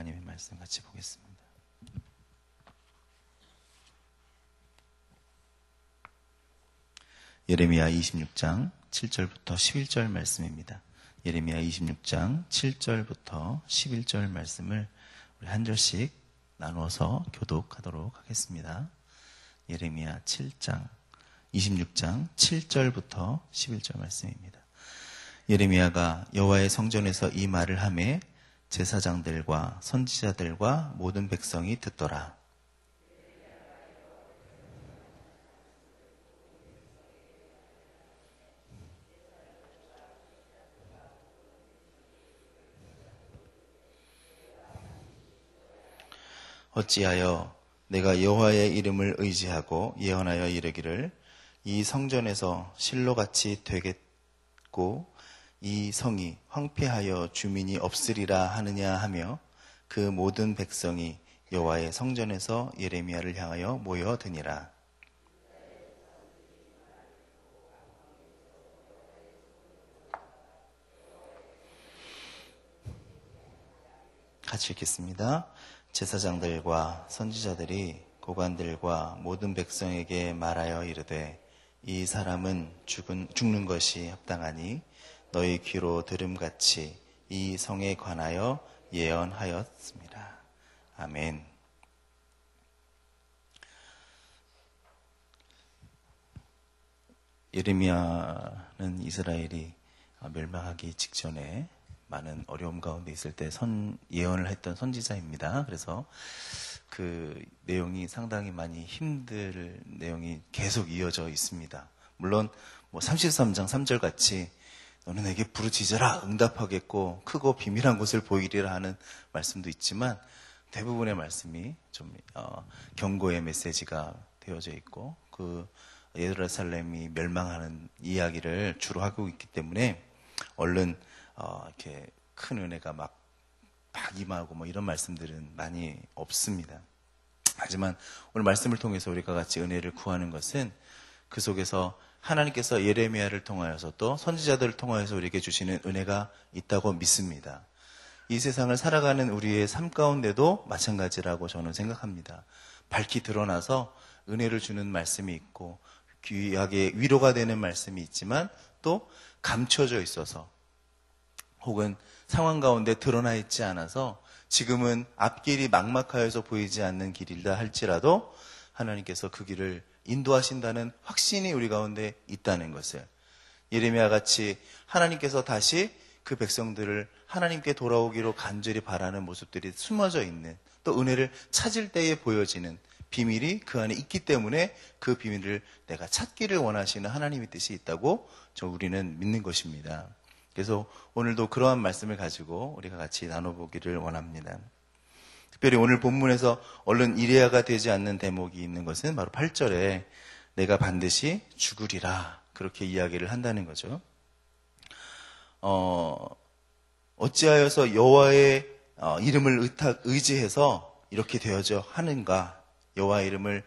하나님의 말씀 같이 보겠습니다. 예레미야 26장 7절부터 11절 말씀입니다. 예레미야 26장 7절부터 11절 말씀을 우리 한 절씩 나누어서 교독하도록 하겠습니다. 예레미야 26장 7절부터 11절 말씀입니다. 예레미야가 여호와의 성전에서 이 말을 하매 제사장들과 선지자들과 모든 백성이 듣더라. 어찌하여 내가 여호와의 이름을 의지하고 예언하여 이르기를 이 성전에서 실로같이 되겠고 이 성이 황폐하여 주민이 없으리라 하느냐 하며 그 모든 백성이 여호와의 성전에서 예레미야를 향하여 모여드니라. 같이 읽겠습니다. 제사장들과 선지자들이 고관들과 모든 백성에게 말하여 이르되 이 사람은 죽는 것이 합당하니 너희 귀로 들음같이 이 성에 관하여 예언하였습니다. 아멘. 예레미야는 이스라엘이 멸망하기 직전에 많은 어려움 가운데 있을 때 예언을 했던 선지자입니다. 그래서 그 내용이 상당히 많이 힘들 내용이 계속 이어져 있습니다. 물론 33장 3절 같이 너는 내게 부르짖어라 응답하겠고 크고 비밀한 곳을 보이리라 하는 말씀도 있지만 대부분의 말씀이 좀 경고의 메시지가 되어져 있고 그 예루살렘이 멸망하는 이야기를 주로 하고 있기 때문에 얼른 이렇게 큰 은혜가 막 임하고 이런 말씀들은 많이 없습니다. 하지만 오늘 말씀을 통해서 우리가 같이 은혜를 구하는 것은 그 속에서 하나님께서 예레미야를 통하여서 또 선지자들을 통하여서 우리에게 주시는 은혜가 있다고 믿습니다. 이 세상을 살아가는 우리의 삶 가운데도 마찬가지라고 저는 생각합니다. 밝히 드러나서 은혜를 주는 말씀이 있고 귀하게 위로가 되는 말씀이 있지만 또 감춰져 있어서 혹은 상황 가운데 드러나 있지 않아서 지금은 앞길이 막막하여서 보이지 않는 길이다 할지라도 하나님께서 그 길을 인도하신다는 확신이 우리 가운데 있다는 것을 예레미야 같이 하나님께서 다시 그 백성들을 하나님께 돌아오기로 간절히 바라는 모습들이 숨어져 있는 또 은혜를 찾을 때에 보여지는 비밀이 그 안에 있기 때문에 그 비밀을 내가 찾기를 원하시는 하나님의 뜻이 있다고 우리는 믿는 것입니다. 그래서 오늘도 그러한 말씀을 가지고 우리가 같이 나눠보기를 원합니다. 특별히 오늘 본문에서 얼른 이레야가 되지 않는 대목이 있는 것은 바로 8절에 내가 반드시 죽으리라 그렇게 이야기를 한다는 거죠. 어찌하여서 여호와의 이름을 의지해서 이렇게 되어져 하는가? 여호와의 이름을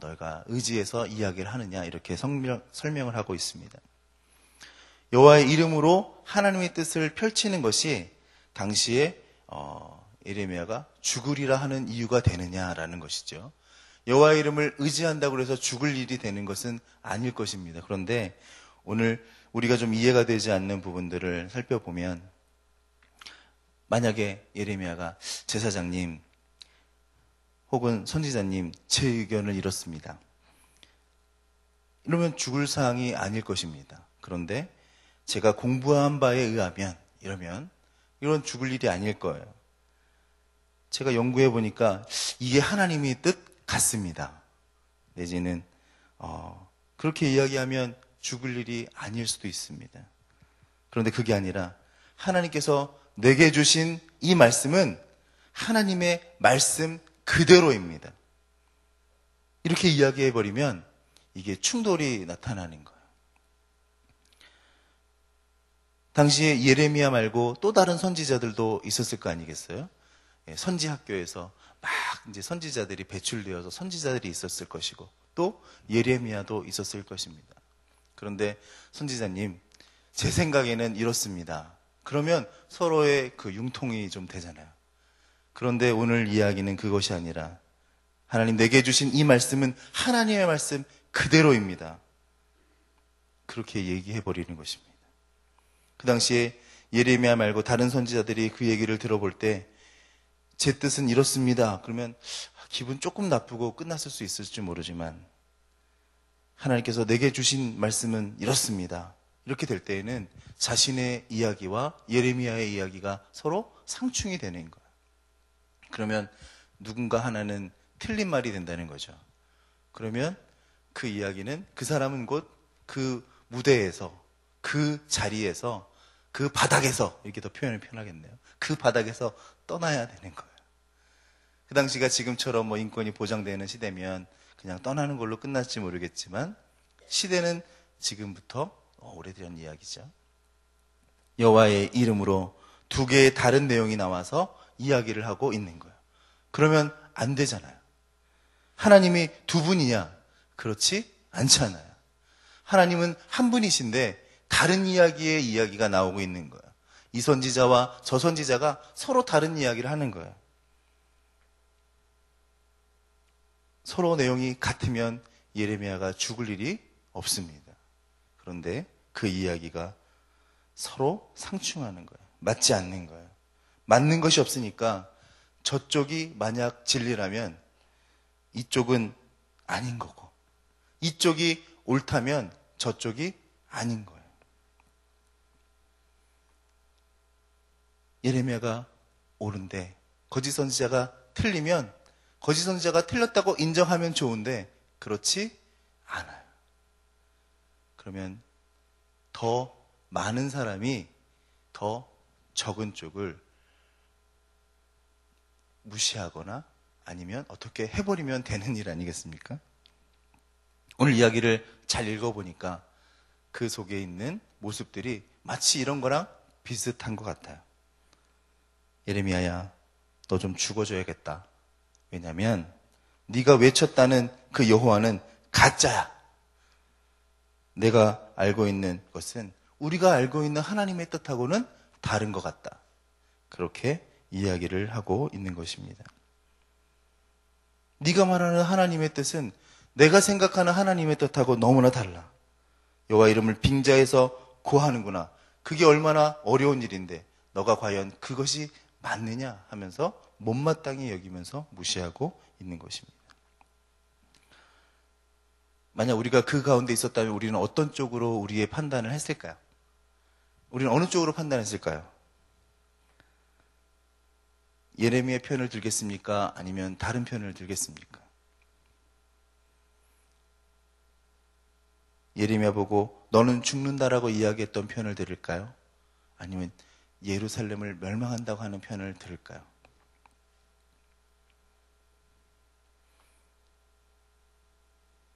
너희가 의지해서 이야기를 하느냐? 이렇게 설명을 하고 있습니다. 여호와의 이름으로 하나님의 뜻을 펼치는 것이 당시에 예레미야가 죽으리라 하는 이유가 되느냐라는 것이죠. 여호와의 이름을 의지한다고 해서 죽을 일이 되는 것은 아닐 것입니다. 그런데 오늘 우리가 좀 이해가 되지 않는 부분들을 살펴보면 만약에 예레미야가 제사장님 혹은 선지자님 제 의견을 이렇습니다. 이러면 죽을 사항이 아닐 것입니다. 그런데 제가 공부한 바에 의하면 이런 죽을 일이 아닐 거예요. 제가 연구해 보니까 이게 하나님의 뜻 같습니다. 내지는 그렇게 이야기하면 죽을 일이 아닐 수도 있습니다. 그런데 그게 아니라 하나님께서 내게 주신 이 말씀은 하나님의 말씀 그대로입니다. 이렇게 이야기해 버리면 이게 충돌이 나타나는 거예요. 당시에 예레미야 말고 또 다른 선지자들도 있었을 거 아니겠어요? 선지 학교에서 막 이제 선지자들이 배출되어서 선지자들이 있었을 것이고 또 예레미야도 있었을 것입니다. 그런데 선지자님, 제 생각에는 이렇습니다. 그러면 서로의 그 융통이 좀 되잖아요. 그런데 오늘 이야기는 그것이 아니라 하나님 내게 주신 이 말씀은 하나님의 말씀 그대로입니다. 그렇게 얘기해 버리는 것입니다. 그 당시에 예레미야 말고 다른 선지자들이 그 얘기를 들어볼 때 제 뜻은 이렇습니다. 그러면 기분 조금 나쁘고 끝났을 수 있을지 모르지만 하나님께서 내게 주신 말씀은 이렇습니다. 이렇게 될 때에는 자신의 이야기와 예레미야의 이야기가 서로 상충이 되는 거예요. 그러면 누군가 하나는 틀린 말이 된다는 거죠. 그러면 그 이야기는 그 사람은 곧 그 무대에서, 그 자리에서, 그 바닥에서, 이렇게 더 표현이 편하겠네요. 그 바닥에서 떠나야 되는 거예요. 그 당시가 지금처럼 인권이 보장되는 시대면 그냥 떠나는 걸로 끝날지 모르겠지만 시대는 지금부터 오래된 이야기죠. 여호와의 이름으로 두 개의 다른 내용이 나와서 이야기를 하고 있는 거예요. 그러면 안 되잖아요. 하나님이 두 분이냐? 그렇지 않잖아요. 하나님은 한 분이신데 다른 이야기의 이야기가 나오고 있는 거예요. 이 선지자와 저 선지자가 서로 다른 이야기를 하는 거예요. 서로 내용이 같으면 예레미야가 죽을 일이 없습니다. 그런데 그 이야기가 서로 상충하는 거예요. 맞지 않는 거예요. 맞는 것이 없으니까 저쪽이 만약 진리라면 이쪽은 아닌 거고, 이쪽이 옳다면 저쪽이 아닌 거예요. 예레미야가 옳은데 거짓 선지자가 틀리면 거짓 선지자가 틀렸다고 인정하면 좋은데 그렇지 않아요. 그러면 더 많은 사람이 더 적은 쪽을 무시하거나 아니면 어떻게 해버리면 되는 일 아니겠습니까? 오늘 이야기를 잘 읽어보니까 그 속에 있는 모습들이 마치 이런 거랑 비슷한 것 같아요. 예레미야야, 너 좀 죽어줘야겠다. 왜냐하면 네가 외쳤다는 그 여호와는 가짜야. 내가 알고 있는 것은 우리가 알고 있는 하나님의 뜻하고는 다른 것 같다. 그렇게 이야기를 하고 있는 것입니다. 네가 말하는 하나님의 뜻은 내가 생각하는 하나님의 뜻하고 너무나 달라. 여호와 이름을 빙자해서 고하는구나. 그게 얼마나 어려운 일인데 너가 과연 그것이 맞느냐 하면서 못마땅히 여기면서 무시하고 있는 것입니다. 만약 우리가 그 가운데 있었다면 우리는 어떤 쪽으로 우리의 판단을 했을까요? 우리는 어느 쪽으로 판단했을까요? 예레미야의 편을 들겠습니까? 아니면 다른 편을 들겠습니까? 예레미야 보고 너는 죽는다라고 이야기했던 편을 들을까요? 아니면 예루살렘을 멸망한다고 하는 편을 들을까요?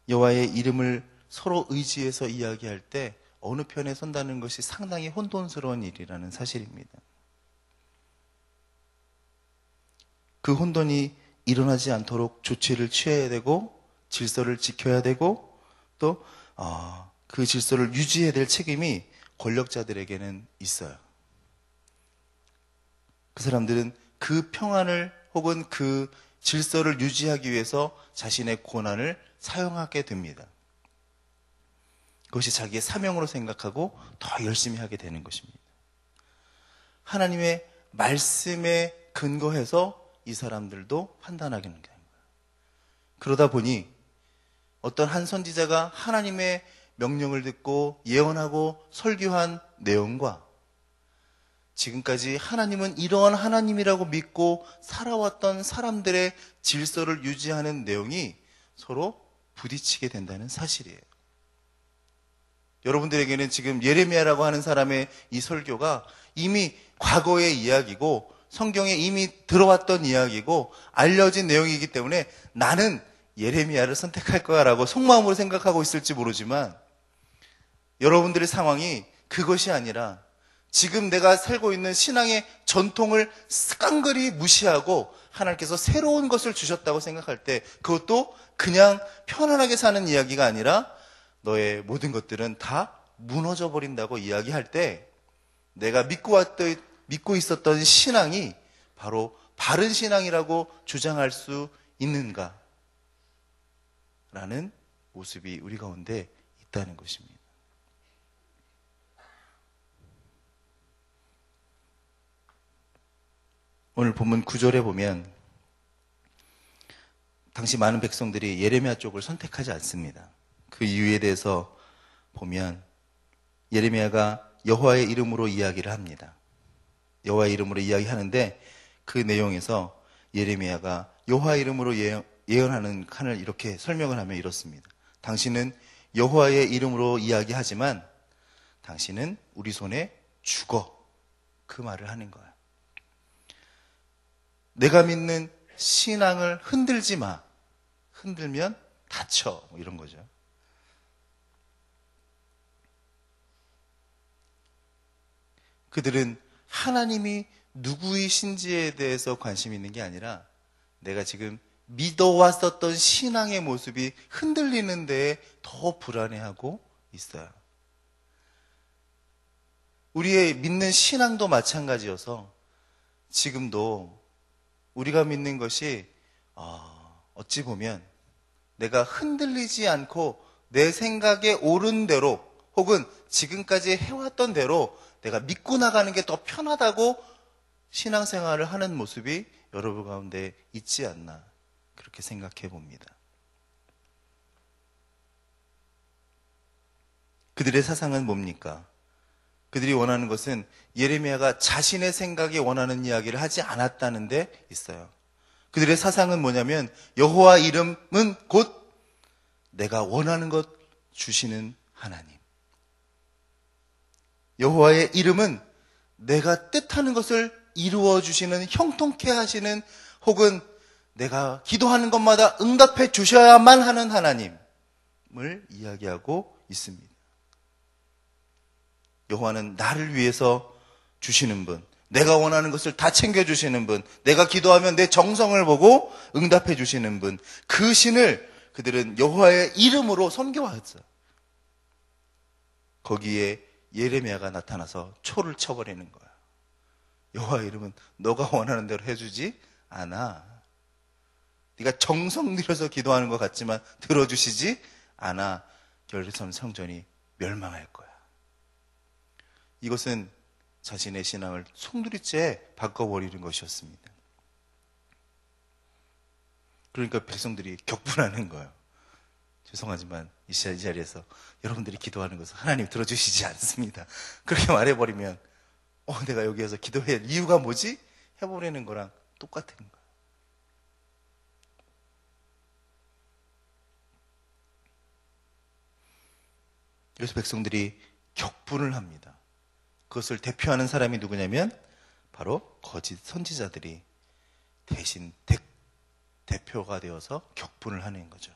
여호와의 이름을 서로 의지해서 이야기할 때 어느 편에 선다는 것이 상당히 혼돈스러운 일이라는 사실입니다. 그 혼돈이 일어나지 않도록 조치를 취해야 되고 질서를 지켜야 되고 또 그 질서를 유지해야 될 책임이 권력자들에게는 있어요. 그 사람들은 그 평안을 혹은 그 질서를 유지하기 위해서 자신의 권한을 사용하게 됩니다. 그것이 자기의 사명으로 생각하고 더 열심히 하게 되는 것입니다. 하나님의 말씀에 근거해서 이 사람들도 판단하게 되는 거예요. 그러다 보니 어떤 한 선지자가 하나님의 명령을 듣고 예언하고 설교한 내용과 지금까지 하나님은 이러한 하나님이라고 믿고 살아왔던 사람들의 질서를 유지하는 내용이 서로 부딪히게 된다는 사실이에요. 여러분들에게는 지금 예레미야라고 하는 사람의 이 설교가 이미 과거의 이야기고 성경에 이미 들어왔던 이야기고 알려진 내용이기 때문에 나는 예레미야를 선택할 거야라고 속마음으로 생각하고 있을지 모르지만 여러분들의 상황이 그것이 아니라 지금 내가 살고 있는 신앙의 전통을 깡그리 무시하고 하나님께서 새로운 것을 주셨다고 생각할 때 그것도 그냥 편안하게 사는 이야기가 아니라 너의 모든 것들은 다 무너져 버린다고 이야기할 때 내가 믿고 있었던 신앙이 바로 바른 신앙이라고 주장할 수 있는가? 라는 모습이 우리 가운데 있다는 것입니다. 오늘 본문 9절에 보면 당시 많은 백성들이 예레미야 쪽을 선택하지 않습니다. 그 이유에 대해서 보면 예레미야가 여호와의 이름으로 이야기를 합니다. 여호와의 이름으로 이야기하는데 그 내용에서 예레미야가 여호와의 이름으로 예언하는 칸을 이렇게 설명을 하면 이렇습니다. 당신은 여호와의 이름으로 이야기하지만 당신은 우리 손에 죽어. 그 말을 하는 거야. 내가 믿는 신앙을 흔들지 마. 흔들면 다쳐. 뭐 이런 거죠. 그들은 하나님이 누구이신지에 대해서 관심이 있는 게 아니라 내가 지금 믿어왔었던 신앙의 모습이 흔들리는 데에 더 불안해하고 있어요. 우리의 믿는 신앙도 마찬가지여서 지금도 우리가 믿는 것이 어찌 보면 내가 흔들리지 않고 내 생각에 옳은 대로 혹은 지금까지 해왔던 대로 내가 믿고 나가는 게 더 편하다고 신앙생활을 하는 모습이 여러분 가운데 있지 않나 그렇게 생각해 봅니다. 그들의 사상은 뭡니까? 그들이 원하는 것은 예레미야가 자신의 생각에 원하는 이야기를 하지 않았다는 데 있어요. 그들의 사상은 뭐냐면 여호와 이름은 곧 내가 원하는 것 주시는 하나님. 여호와의 이름은 내가 뜻하는 것을 이루어 주시는, 형통케 하시는, 혹은 내가 기도하는 것마다 응답해 주셔야만 하는 하나님을 이야기하고 있습니다. 여호와는 나를 위해서 주시는 분, 내가 원하는 것을 다 챙겨주시는 분, 내가 기도하면 내 정성을 보고 응답해 주시는 분, 그 신을 그들은 여호와의 이름으로 섬겨왔어요. 거기에 예레미야가 나타나서 초를 쳐버리는 거야. 여호와의 이름은 너가 원하는 대로 해주지 않아. 네가 정성 들여서 기도하는 것 같지만 들어주시지 않아. 예루살렘 성전이 멸망할 거야. 이것은 자신의 신앙을 송두리째 바꿔버리는 것이었습니다. 그러니까 백성들이 격분하는 거예요. 죄송하지만 이 자리에서 여러분들이 기도하는 것을 하나님 들어주시지 않습니다. 그렇게 말해버리면 내가 여기에서 기도해야 할 이유가 뭐지? 해버리는 거랑 똑같은 거예요. 그래서 백성들이 격분을 합니다. 그것을 대표하는 사람이 누구냐면 바로 거짓 선지자들이 대신 대표가 되어서 격분을 하는 거죠.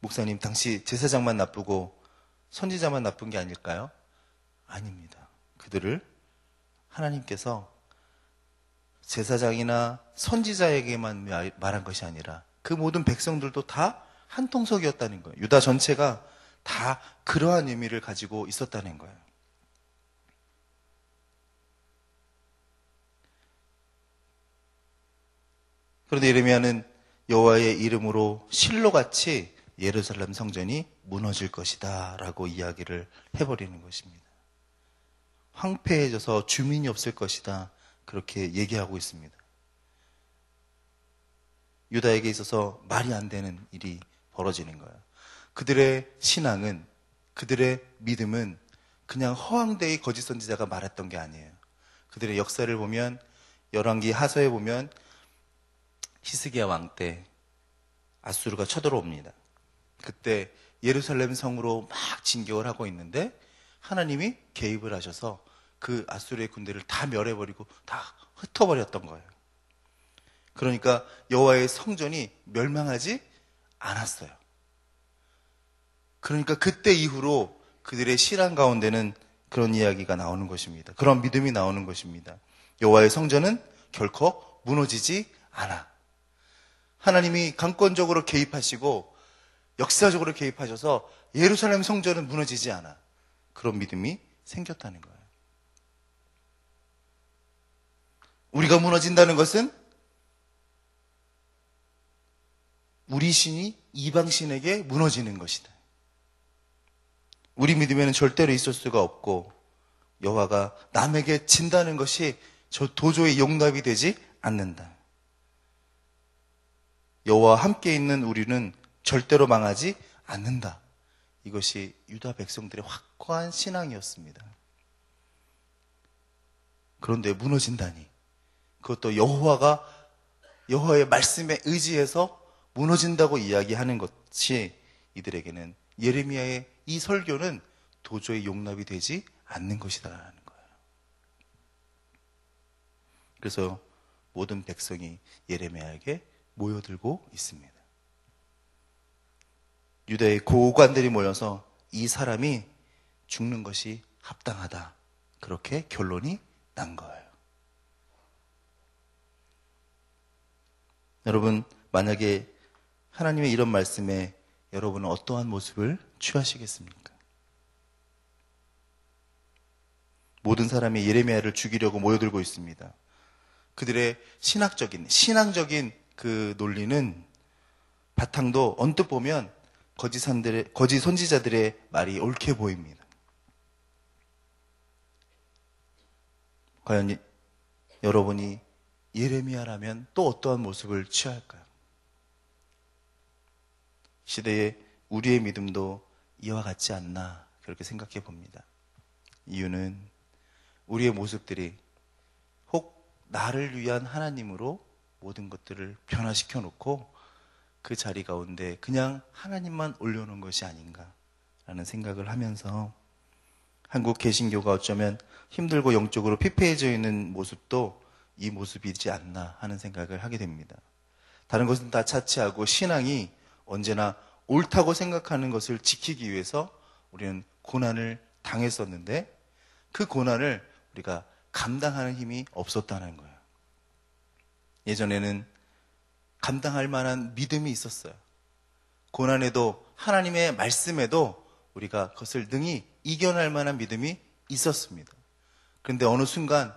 목사님, 당시 제사장만 나쁘고 선지자만 나쁜 게 아닐까요? 아닙니다. 그들을 하나님께서 제사장이나 선지자에게만 말한 것이 아니라 그 모든 백성들도 다 한 통속이었다는 거예요. 유다 전체가 다 그러한 의미를 가지고 있었다는 거예요. 그런데 예레미야는 여호와의 이름으로 실로같이 예루살렘 성전이 무너질 것이다 라고 이야기를 해버리는 것입니다. 황폐해져서 주민이 없을 것이다 그렇게 얘기하고 있습니다. 유다에게 있어서 말이 안 되는 일이 벌어지는 거예요. 그들의 신앙은, 그들의 믿음은 그냥 허황되이 거짓 선지자가 말했던 게 아니에요. 그들의 역사를 보면 열왕기 하서에 보면 히스기야 왕 때 아수르가 쳐들어옵니다. 그때 예루살렘 성으로 막 진격을 하고 있는데 하나님이 개입을 하셔서 그 아수르의 군대를 다 멸해버리고 다 흩어버렸던 거예요. 그러니까 여호와의 성전이 멸망하지 않았어요. 그러니까 그때 이후로 그들의 신앙 가운데는 그런 이야기가 나오는 것입니다. 그런 믿음이 나오는 것입니다. 여호와의 성전은 결코 무너지지 않아. 하나님이 강권적으로 개입하시고 역사적으로 개입하셔서 예루살렘 성전은 무너지지 않아. 그런 믿음이 생겼다는 거예요. 우리가 무너진다는 것은 우리 신이 이방 신에게 무너지는 것이다. 우리 믿음에는 절대로 있을 수가 없고 여호와가 남에게 진다는 것이 저 도저히 용납이 되지 않는다. 여호와와 함께 있는 우리는 절대로 망하지 않는다. 이것이 유다 백성들의 확고한 신앙이었습니다. 그런데 무너진다니, 그것도 여호와의 말씀에 의지해서 무너진다고 이야기하는 것이 이들에게는, 예레미야의 이 설교는 도저히 용납이 되지 않는 것이다라는 거예요. 그래서 모든 백성이 예레미야에게 모여들고 있습니다. 유다의 고관들이 모여서 이 사람이 죽는 것이 합당하다, 그렇게 결론이 난 거예요. 여러분, 만약에 하나님의 이런 말씀에 여러분은 어떠한 모습을 취하시겠습니까? 모든 사람이 예레미야를 죽이려고 모여들고 있습니다. 그들의 신앙적인 그 논리는 바탕도 언뜻 보면 거짓 선지자들의 말이 옳게 보입니다. 과연 여러분이 예레미야라면 또 어떠한 모습을 취할까요? 시대에 우리의 믿음도 이와 같지 않나 그렇게 생각해 봅니다. 이유는 우리의 모습들이 혹 나를 위한 하나님으로 모든 것들을 변화시켜 놓고 그 자리 가운데 그냥 하나님만 올려놓은 것이 아닌가라는 생각을 하면서 한국 개신교가 어쩌면 힘들고 영적으로 피폐해져 있는 모습도 이 모습이지 않나 하는 생각을 하게 됩니다. 다른 것은 다 차치하고 신앙이 언제나 옳다고 생각하는 것을 지키기 위해서 우리는 고난을 당했었는데 그 고난을 우리가 감당하는 힘이 없었다는 거예요. 예전에는 감당할 만한 믿음이 있었어요. 고난에도 하나님의 말씀에도 우리가 그것을 능히 이겨낼 만한 믿음이 있었습니다. 그런데 어느 순간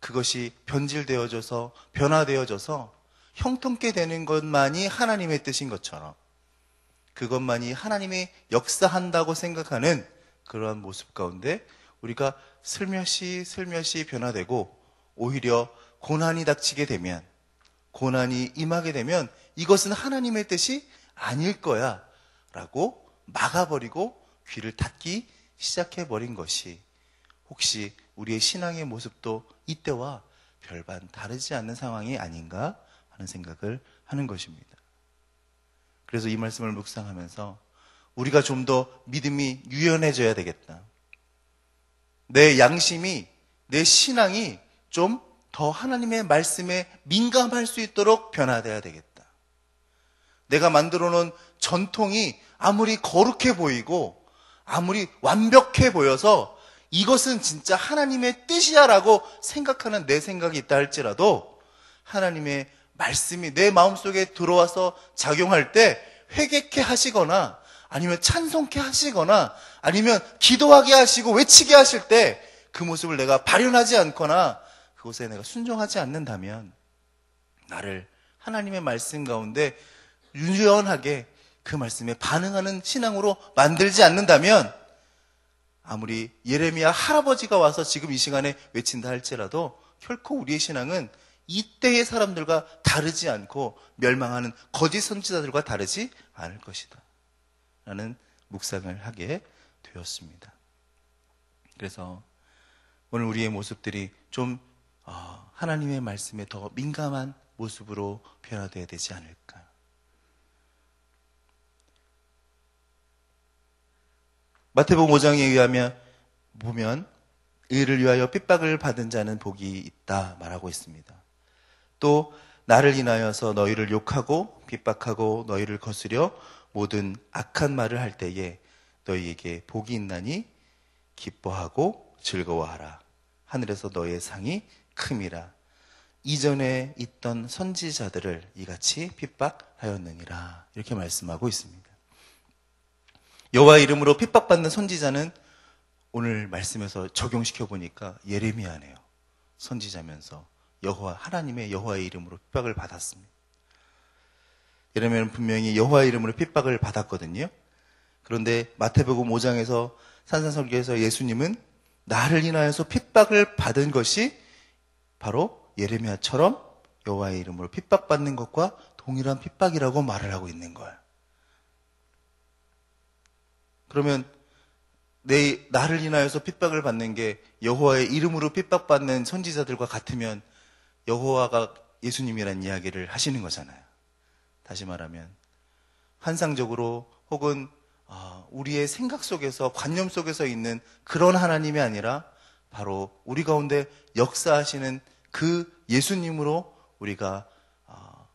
그것이 변질되어져서 변화되어져서 형통케 되는 것만이 하나님의 뜻인 것처럼, 그것만이 하나님이 역사한다고 생각하는 그러한 모습 가운데 우리가 슬며시 변화되고, 오히려 고난이 닥치게 되면, 고난이 임하게 되면 이것은 하나님의 뜻이 아닐 거야 라고 막아버리고 귀를 닫기 시작해버린 것이 혹시 우리의 신앙의 모습도 이때와 별반 다르지 않는 상황이 아닌가 하는 생각을 하는 것입니다. 그래서 이 말씀을 묵상하면서 우리가 좀 더 믿음이 유연해져야 되겠다. 내 양심이, 내 신앙이 좀 더 하나님의 말씀에 민감할 수 있도록 변화돼야 되겠다. 내가 만들어 놓은 전통이 아무리 거룩해 보이고 아무리 완벽해 보여서 이것은 진짜 하나님의 뜻이야 라고 생각하는 내 생각이 있다 할지라도 하나님의 말씀이 내 마음속에 들어와서 작용할 때 회개케 하시거나 아니면 찬송케 하시거나 아니면 기도하게 하시고 외치게 하실 때 그 모습을 내가 발현하지 않거나 그곳에 내가 순종하지 않는다면, 나를 하나님의 말씀 가운데 유연하게 그 말씀에 반응하는 신앙으로 만들지 않는다면, 아무리 예레미야 할아버지가 와서 지금 이 시간에 외친다 할지라도 결코 우리의 신앙은 이때의 사람들과 다르지 않고 멸망하는 거짓 선지자들과 다르지 않을 것이다 라는 묵상을 하게 되었습니다. 그래서 오늘 우리의 모습들이 좀 하나님의 말씀에 더 민감한 모습으로 변화되어야 되지 않을까. 마태복음 5장에 의하면 보면 의를 위하여 핍박을 받은 자는 복이 있다 말하고 있습니다. 또 나를 인하여서 너희를 욕하고 핍박하고 너희를 거스려 모든 악한 말을 할 때에 너희에게 복이 있나니 기뻐하고 즐거워하라. 하늘에서 너희의 상이 큼이라. 이전에 있던 선지자들을 이같이 핍박하였느니라. 이렇게 말씀하고 있습니다. 여호와 이름으로 핍박받는 선지자는 오늘 말씀에서 적용시켜 보니까 예레미야네요. 선지자면서 하나님의 여호와의 이름으로 핍박을 받았습니다. 예레미야는 분명히 여호와의 이름으로 핍박을 받았거든요. 그런데 마태복음 5장에서 산상설교에서 예수님은 나를 인하여서 핍박을 받은 것이 바로 예레미야처럼 여호와의 이름으로 핍박받는 것과 동일한 핍박이라고 말을 하고 있는 거예요. 그러면 나를 인하여서 핍박을 받는 게 여호와의 이름으로 핍박받는 선지자들과 같으면 여호와가 예수님이라는 이야기를 하시는 거잖아요. 다시 말하면 환상적으로 혹은 우리의 생각 속에서 관념 속에서 있는 그런 하나님이 아니라 바로 우리 가운데 역사하시는 그 예수님으로 우리가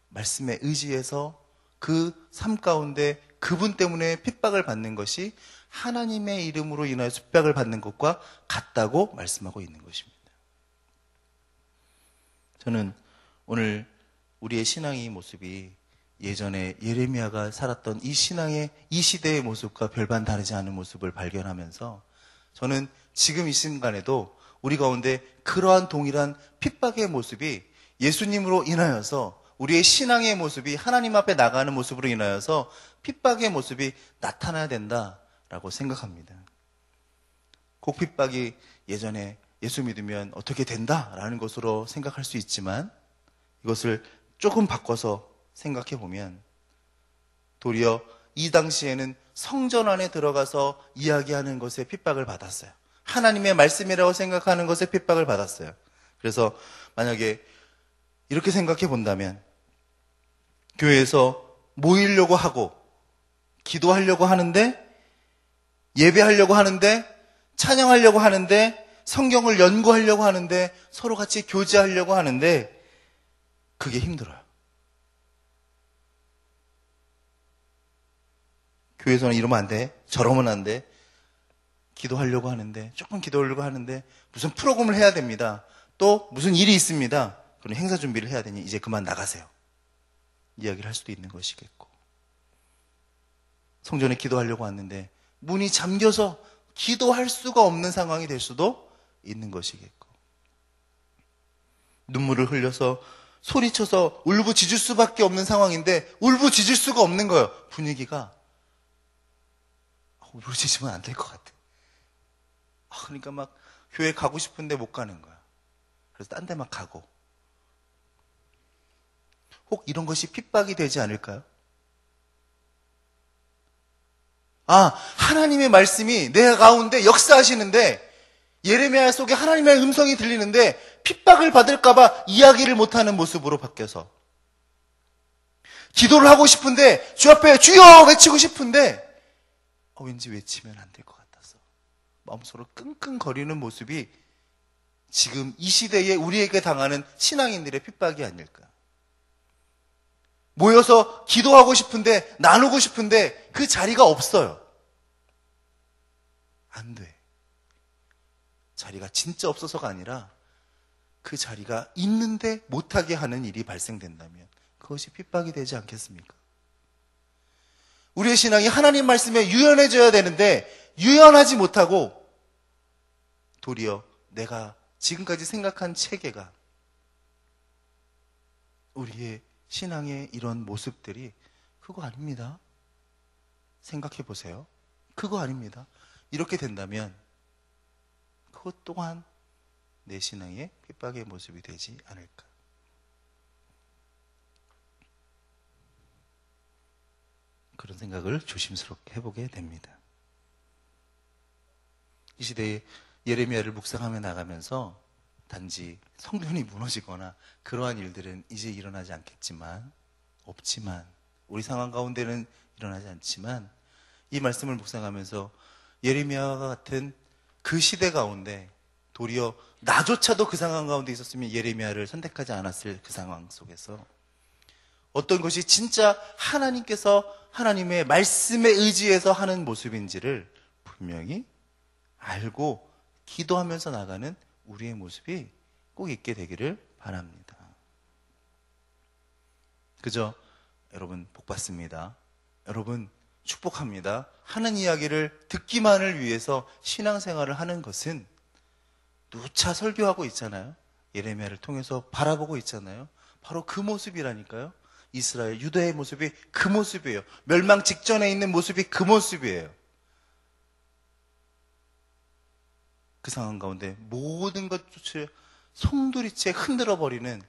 말씀에 의지해서 그 삶 가운데 그분 때문에 핍박을 받는 것이 하나님의 이름으로 인하여서 핍박을 받는 것과 같다고 말씀하고 있는 것입니다. 저는 오늘 우리의 신앙의 모습이 예전에 예레미야가 살았던 이 신앙의 이 시대의 모습과 별반 다르지 않은 모습을 발견하면서 저는 지금 이 순간에도 우리 가운데 그러한 동일한 핍박의 모습이 예수님으로 인하여서 우리의 신앙의 모습이 하나님 앞에 나가는 모습으로 인하여서 핍박의 모습이 나타나야 된다라고 생각합니다. 꼭 핍박이 예전에 예수 믿으면 어떻게 된다라는 것으로 생각할 수 있지만 이것을 조금 바꿔서 생각해 보면 도리어 이 당시에는 성전 안에 들어가서 이야기하는 것에 핍박을 받았어요. 하나님의 말씀이라고 생각하는 것에 핍박을 받았어요. 그래서 만약에 이렇게 생각해 본다면 교회에서 모이려고 하고 기도하려고 하는데 예배하려고 하는데 찬양하려고 하는데 성경을 연구하려고 하는데 서로 같이 교제하려고 하는데 그게 힘들어요. 교회에서는 이러면 안 돼. 저러면 안 돼. 기도하려고 하는데 조금 기도하려고 하는데 무슨 프로그램을 해야 됩니다. 또 무슨 일이 있습니다. 그럼 행사 준비를 해야 되니 이제 그만 나가세요. 이야기를 할 수도 있는 것이겠고 성전에 기도하려고 왔는데 문이 잠겨서 기도할 수가 없는 상황이 될 수도 있는 것이겠고 눈물을 흘려서 소리쳐서 울부짖을 수밖에 없는 상황인데 울부짖을 수가 없는 거예요. 분위기가 울부짖으면 안 될 것 같아. 그러니까 막 교회 가고 싶은데 못 가는 거야. 그래서 딴 데 막 가고. 혹 이런 것이 핍박이 되지 않을까요? 하나님의 말씀이 내 가운데 역사하시는데 예레미야 속에 하나님의 음성이 들리는데 핍박을 받을까봐 이야기를 못하는 모습으로 바뀌어서 기도를 하고 싶은데 주 앞에 주여 외치고 싶은데 왠지 외치면 안 될 것 같아서 마음속으로 끙끙거리는 모습이 지금 이 시대에 우리에게 당하는 신앙인들의 핍박이 아닐까. 모여서 기도하고 싶은데 나누고 싶은데 그 자리가 없어요. 안 돼. 자리가 진짜 없어서가 아니라 그 자리가 있는데 못하게 하는 일이 발생된다면 그것이 핍박이 되지 않겠습니까? 우리의 신앙이 하나님 말씀에 유연해져야 되는데 유연하지 못하고 도리어 내가 지금까지 생각한 체계가 우리의 신앙의 이런 모습들이 그거 아닙니다. 생각해 보세요. 그거 아닙니다. 이렇게 된다면 그것 또한 내 신앙의 핍박의 모습이 되지 않을까. 그런 생각을 조심스럽게 해보게 됩니다. 이 시대에 예레미야를 묵상하며 나가면서 단지 성전이 무너지거나 그러한 일들은 이제 일어나지 않겠지만 없지만 우리 상황 가운데는 일어나지 않지만 이 말씀을 묵상하면서 예레미야와 같은 그 시대 가운데 도리어 나조차도 그 상황 가운데 있었으면 예레미야를 선택하지 않았을 그 상황 속에서 어떤 것이 진짜 하나님께서 하나님의 말씀에 의지해서 하는 모습인지를 분명히 알고 기도하면서 나가는 우리의 모습이 꼭 있게 되기를 바랍니다. 그저 여러분 복 받습니다. 여러분 축복합니다. 하는 이야기를 듣기만을 위해서 신앙생활을 하는 것은 누차 설교하고 있잖아요. 예레미야를 통해서 바라보고 있잖아요. 바로 그 모습이라니까요. 이스라엘, 유다의 모습이 그 모습이에요. 멸망 직전에 있는 모습이 그 모습이에요. 그 상황 가운데 모든 것조차 송두리째 흔들어버리는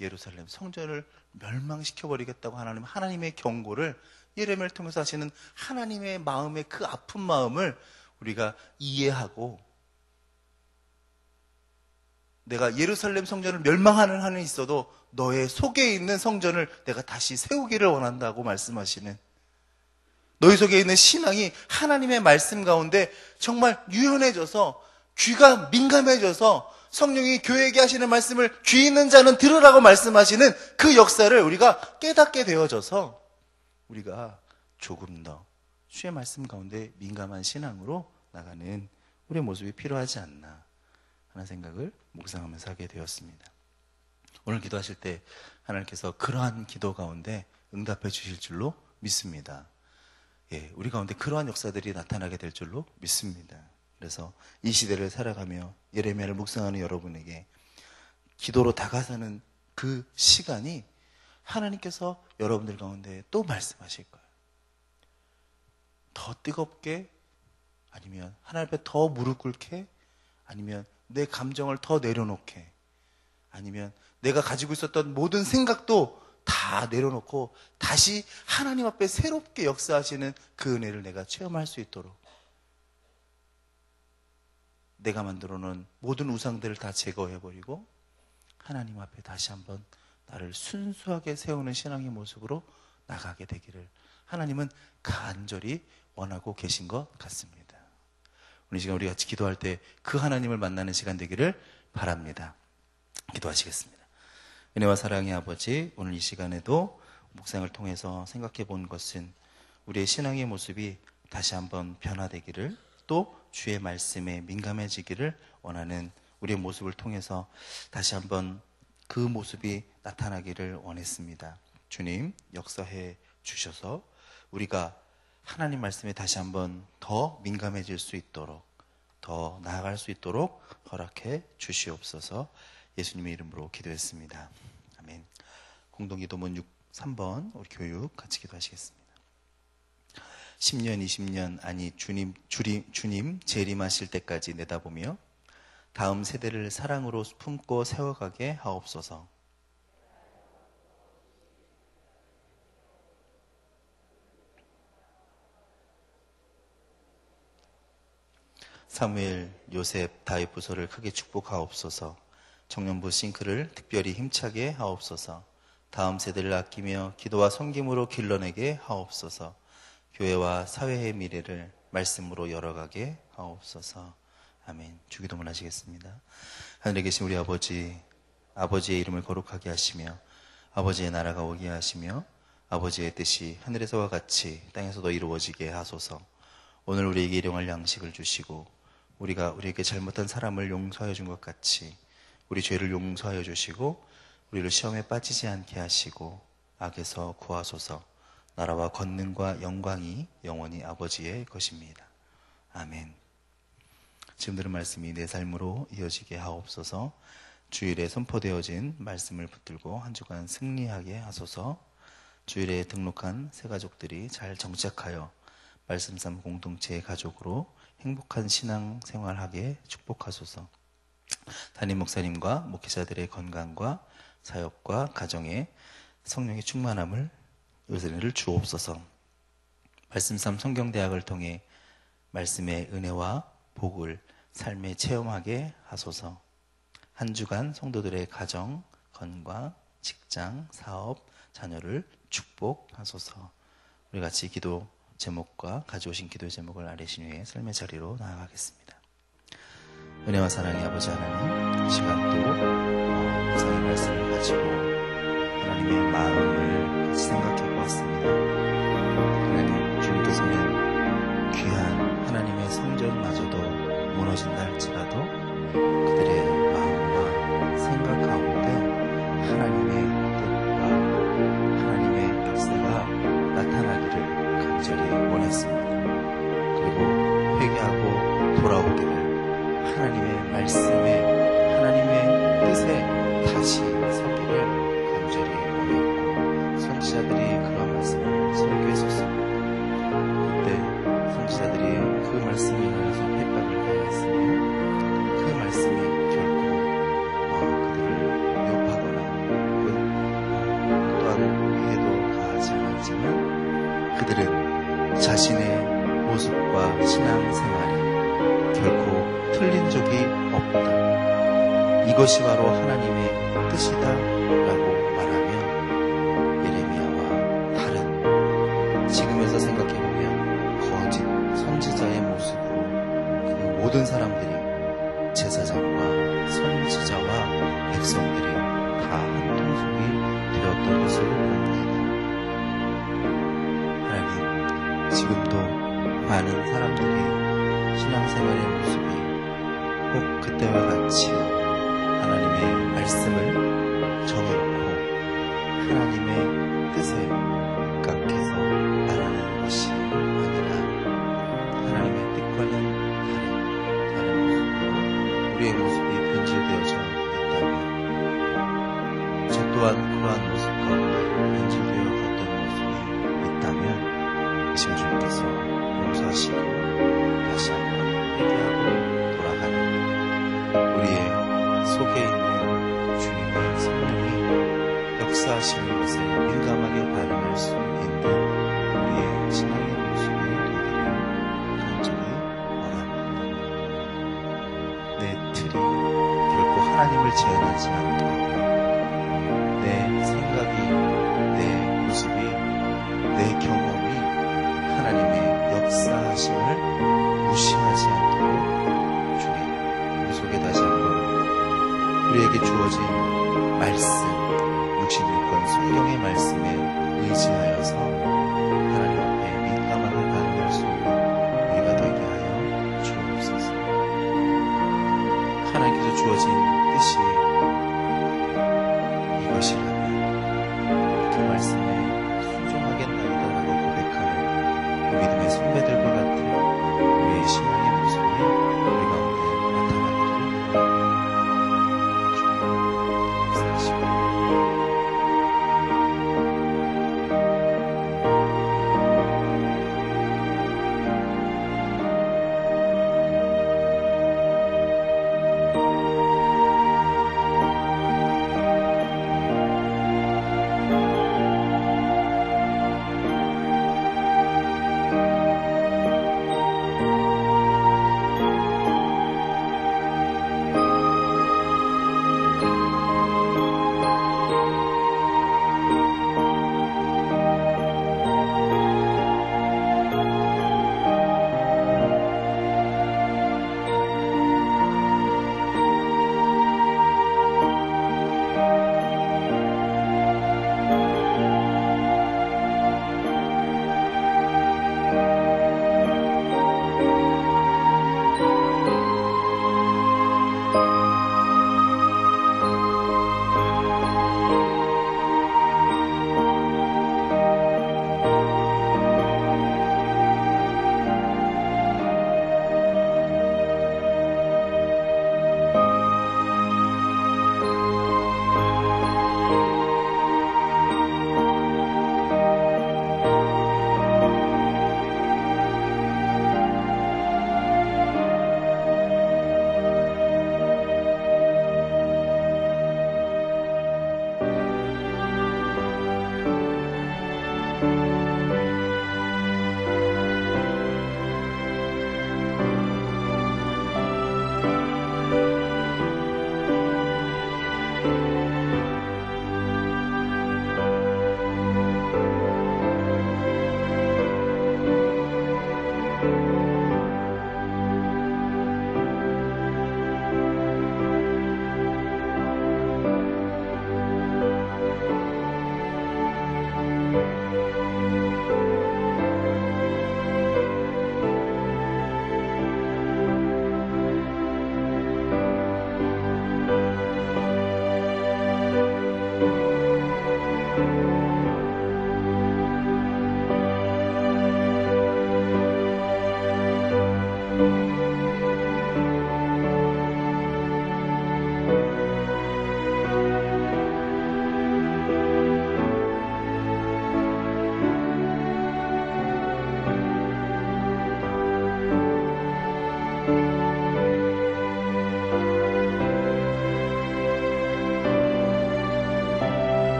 예루살렘 성전을 멸망시켜버리겠다고 하나님의 경고를 예레미야를 통해서 하시는 하나님의 마음의 그 아픈 마음을 우리가 이해하고, 내가 예루살렘 성전을 멸망하는 한은 있어도 너의 속에 있는 성전을 내가 다시 세우기를 원한다고 말씀하시는, 너희 속에 있는 신앙이 하나님의 말씀 가운데 정말 유연해져서 귀가 민감해져서 성령이 교회에게 하시는 말씀을 귀 있는 자는 들으라고 말씀하시는 그 역사를 우리가 깨닫게 되어져서 우리가 조금 더 주의 말씀 가운데 민감한 신앙으로 나가는 우리의 모습이 필요하지 않나 하는 생각을 묵상하면서 하게 되었습니다. 오늘 기도하실 때 하나님께서 그러한 기도 가운데 응답해 주실 줄로 믿습니다. 우리 가운데 그러한 역사들이 나타나게 될 줄로 믿습니다. 그래서 이 시대를 살아가며 예레미야를 묵상하는 여러분에게 기도로 다가서는 그 시간이 하나님께서 여러분들 가운데 또 말씀하실 거예요. 더 뜨겁게, 아니면 하나님 앞에 더 무릎 꿇게, 아니면 내 감정을 더 내려놓게, 아니면 내가 가지고 있었던 모든 생각도 다 내려놓고 다시 하나님 앞에 새롭게 역사하시는 그 은혜를 내가 체험할 수 있도록, 내가 만들어 놓은 모든 우상들을 다 제거해버리고 하나님 앞에 다시 한번 나를 순수하게 세우는 신앙의 모습으로 나가게 되기를 하나님은 간절히 원하고 계신 것 같습니다. 오늘 시간 우리 같이 기도할 때 그 하나님을 만나는 시간 되기를 바랍니다. 기도하시겠습니다. 은혜와 사랑의 아버지, 오늘 이 시간에도 묵상을 통해서 생각해 본 것은 우리의 신앙의 모습이 다시 한번 변화되기를, 또 주의 말씀에 민감해지기를 원하는 우리의 모습을 통해서 다시 한번 그 모습이 나타나기를 원했습니다. 주님, 역사해 주셔서 우리가 하나님 말씀에 다시 한번 더 민감해질 수 있도록, 더 나아갈 수 있도록 허락해 주시옵소서. 예수님의 이름으로 기도했습니다. 아멘. 공동기도문 3번 우리 교육 같이 기도하시겠습니다. 10년, 20년, 아니 주님 재림하실 때까지 내다보며 다음 세대를 사랑으로 품고 세워가게 하옵소서. 사무엘, 요셉, 다윗 부서를 크게 축복하옵소서. 청년부 싱크를 특별히 힘차게 하옵소서. 다음 세대를 아끼며 기도와 섬김으로 길러내게 하옵소서. 교회와 사회의 미래를 말씀으로 열어가게 하옵소서. 아멘. 주기도문 하시겠습니다. 하늘에 계신 우리 아버지, 아버지의 이름을 거룩하게 하시며 아버지의 나라가 오게 하시며 아버지의 뜻이 하늘에서와 같이 땅에서도 이루어지게 하소서. 오늘 우리에게 일용할 양식을 주시고 우리가 우리에게 잘못한 사람을 용서하여 준 것 같이 우리 죄를 용서하여 주시고 우리를 시험에 빠지지 않게 하시고 악에서 구하소서. 나라와 권능과 영광이 영원히 아버지의 것입니다. 아멘. 지금 들은 말씀이 내 삶으로 이어지게 하옵소서. 주일에 선포되어진 말씀을 붙들고 한 주간 승리하게 하소서. 주일에 등록한 새 가족들이 잘 정착하여 말씀 삶 공동체의 가족으로 행복한 신앙 생활하게 축복하소서. 담임 목사님과 목회자들의 건강과 사역과 가정에 성령의 충만함을 은혜를 주옵소서. 말씀 삶 성경대학을 통해 말씀의 은혜와 복을 삶에 체험하게 하소서. 한 주간 성도들의 가정, 건강, 직장, 사업, 자녀를 축복하소서. 우리 같이 기도 제목과 가져오신 기도의 제목을 아뢰신 후에 삶의 자리로 나아가겠습니다. 은혜와 사랑의 아버지 하나님, 이 시간도 묵상의 말씀을 가지고 하나님의 마음을 같이 생각해 보았습니다. 하나님, 주님께서는 귀한 하나님의 성전마저도 무너진다 할지라도 그들의 마음과 생각 가운데 하나님의 뜻과 하나님의 역사가 나타나기를 간절히 원했습니다. 그리고 회개하고 돌아오기를 하나님의 말씀에, 하나님의 뜻에 다시 서기를 간절히 원했고 선지자들이 그런 말씀을 설교했었습니다. 그때 선지자들이 그 말씀에 관해서 핍박을 당했으며 그 말씀이 결코 그들을 위협하거나 혹은 또한 위해도 가하지 않았지만 그들은 자신의 모습과 신앙생활이 결코 틀린 적이 없다. 이것이 바로 하나님의 뜻이다 라고 말하면 예레미야와 다른 지금에서 생각해보면 거짓 선지자의 모습으로 그 모든 사람들이 제사장과 선지자와 백성들이 다 한 통속이 되었던 것으로 봅니다. 하나님, 지금도 많은 사람들이 신앙생활의 모습이 꼭 그때와 같이 하나님의 말씀을 정해놓고 하나님의 뜻에 각해서 말하는 것이 아니라 하나님의 뜻과는 다른 모습으로 우리의 모습이 변질되어져 있다면 저 또한 그러한 모습 가운데 변질되어 갔던 모습이 있다면 지금 주님께서 용서하시고 다시 한번 회개하고 돌아가는 우리의 속에 있는 주님의 성령이 역사하시는 것에 민감하게 반응할 수 있는 우리의 신앙의 모습이 되기를 간절히 원합니다. 내 틀이 결코 하나님을 제한하지 않도록 내 생각이, 내 모습이, 내 경험이 하나님의 역사하심을 무시하지 않도록 주님 우리 속에 다시 한번 우리에게 주어진 말씀 66권 성경의 말씀에 의지하여서 하나님 앞에 민감하게 반응할 수 있는 우리가 되게 하여 주옵소서. 하나님께서 주어진